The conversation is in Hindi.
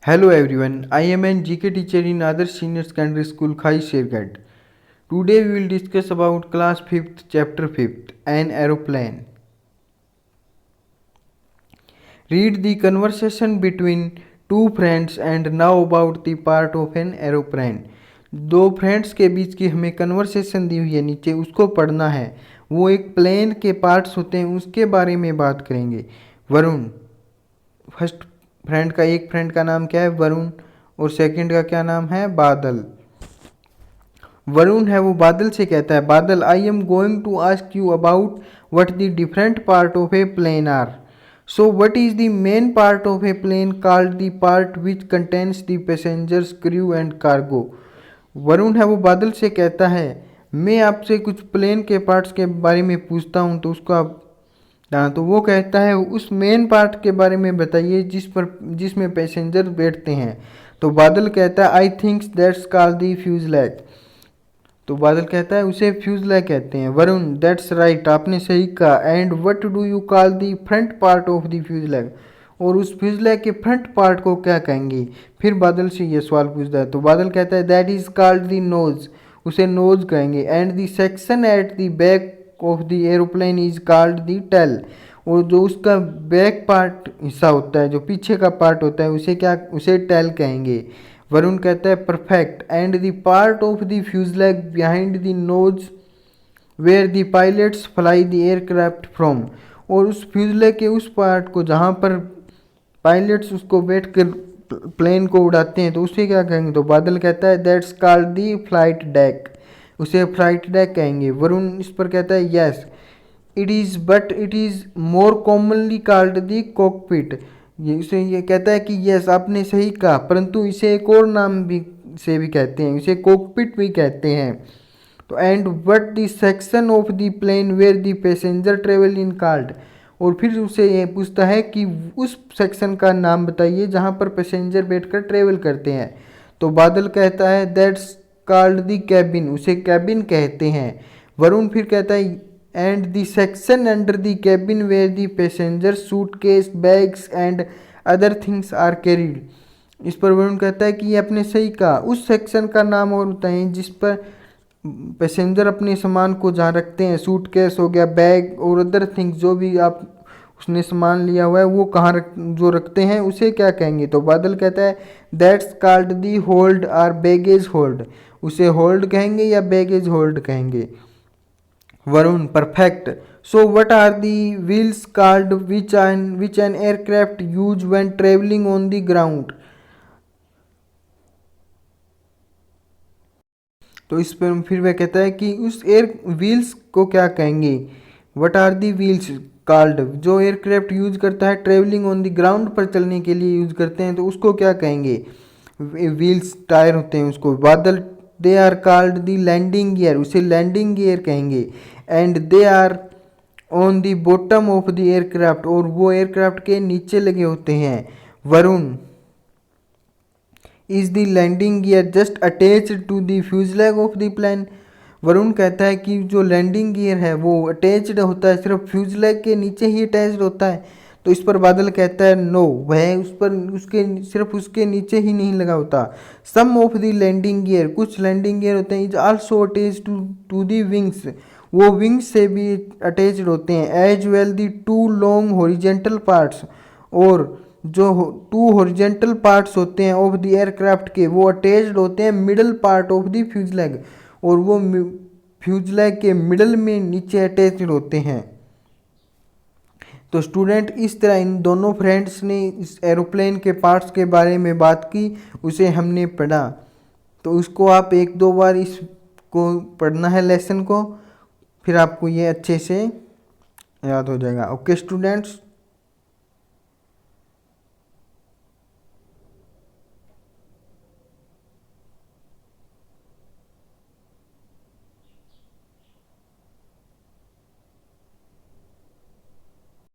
Hello everyone, I am an GK teacher in Adarsh Senior Secondary School, Khai Sherghat. Today we will discuss about class 5th, chapter 5th, an aeroplane. Read the conversation between two friends and now about the part of an aeroplane. दो फ्रेंड्स के बीच की हमें कन्वर्सेशन दी हुई है नीचे, उसको पढ़ना है। वो एक प्लेन के पार्ट्स होते हैं, उसके बारे में बात करेंगे। वरुण, फर्स्ट एक फ्रेंड का नाम क्या है? वरुण। और सेकंड का क्या नाम है? बादल। वरुण है वो बादल से कहता है, Badal, I am going to ask you about what the different part of a plane are. So what is the main part of a plane called the part which contains the passengers, crew and cargo. Varun है वो बादल से कहता है, मैं आपसे कुछ प्लेन के पार्ट्स के बारे में पूछता हूँ, तो उसको आप तो वो कहता है उस मेन पार्ट के बारे में बताइए जिसमें पैसेंजर बैठते हैं। तो बादल कहता है, I thinks that's called the fuselage. तो बादल कहता है उसे फ्यूजलैग कहते हैं। वरुण, दैट्स राइट, आपने सही कहा। And what do you call the front part of the fuselage, और उस फ्यूजलैग के फ्रंट पार्ट को क्या कहेंगे? फिर बादल से ये सवाल पूछता है, तो बादल कहता है that is called the nose, उसे नोज कहेंगे। And the section at the back of the aeroplane is called the tail, और जो उसका बैक पार्ट हिस्सा होता है, जो पीछे का पार्ट होता है, उसे टेल कहेंगे। वरुण कहता है perfect. And the part of the fuselage behind the nose where the pilots fly the aircraft from, और उस फ्यूजलैग के उस पार्ट को जहाँ पर पायलट्स उसको बैठ कर प्लेन को उड़ाते हैं, तो उसे क्या कहेंगे? तो बादल कहता है that's called the flight deck, उसे फ्लाइट डेक कहेंगे। वरुण इस पर कहता है yes it is, but it is more commonly called the cockpit. ये कहता है कि यस आपने सही कहा, परंतु इसे एक और नाम भी से भी कहते हैं, इसे कॉकपिट भी कहते हैं। तो and what the section of the plane where the passenger travel in called, और फिर उसे ये पूछता है कि उस सेक्शन का नाम बताइए जहाँ पर पैसेंजर बैठकर ट्रेवल करते हैं। तो बादल कहता है दैट्स कॉल्ड द कैबिन, उसे कैबिन कहते हैं। वरुण फिर कहता है and the section under the cabin where the passenger suitcase, bags and other things are carried. इस पर वरुण कहता है कि ये आपने सही कहा, उस सेक्शन का नाम और बताएं जिस पर पैसेंजर अपने सामान को जहाँ रखते हैं, सूटकेस हो गया, बैग और अदर थिंग्स, जो भी आप उसने सामान लिया हुआ है वो कहाँ जो रखते हैं उसे क्या कहेंगे? तो बादल कहता है that's called the hold or baggage hold, उसे होल्ड कहेंगे या बैगेज होल्ड कहेंगे। Varun perfect. So what are the wheels called which an aircraft use when travelling on the ground. तो इस पर फिर वह कहता है कि उस एयर व्हील्स को क्या कहेंगे? What are the wheels called, जो एयरक्राफ्ट यूज करता है ट्रेवलिंग ऑन द ग्राउंड पर चलने के लिए यूज करते हैं, तो उसको क्या कहेंगे? व्हील्स टायर होते हैं उसको। बादल, they are called the landing gear, उसे लैंडिंग गियर कहेंगे। And they are on the bottom of the aircraft, और वो एयरक्राफ्ट के नीचे लगे होते हैं। Varun, is the landing gear just attached to the fuselage of the plane. Varun कहता है कि जो लैंडिंग गियर है वो अटैच्ड होता है, सिर्फ फ्यूजलैग के नीचे ही अटैच्ड होता है। तो इस पर बादल कहता है नो, वह उस पर उसके सिर्फ उसके नीचे ही नहीं लगा होता। Some of the landing gear, कुछ लैंडिंग गियर होते हैं, is also attach to the wings, वो विंग्स से भी अटैच्ड होते हैं। As well the two long horizontal parts, और जो टू हॉरिजेंटल पार्ट्स होते हैं ऑफ द एयरक्राफ्ट के, वो अटैच्ड होते हैं middle part of the fuselage, और वो फ्यूजलैग के मिडल में नीचे अटैच्ड होते हैं। तो स्टूडेंट इस तरह इन दोनों फ्रेंड्स ने इस एरोप्लेन के पार्ट्स के बारे में बात की, उसे हमने पढ़ा। तो उसको आप एक दो बार इसको पढ़ना है लेसन को, फिर आपको ये अच्छे से याद हो जाएगा। Okay students.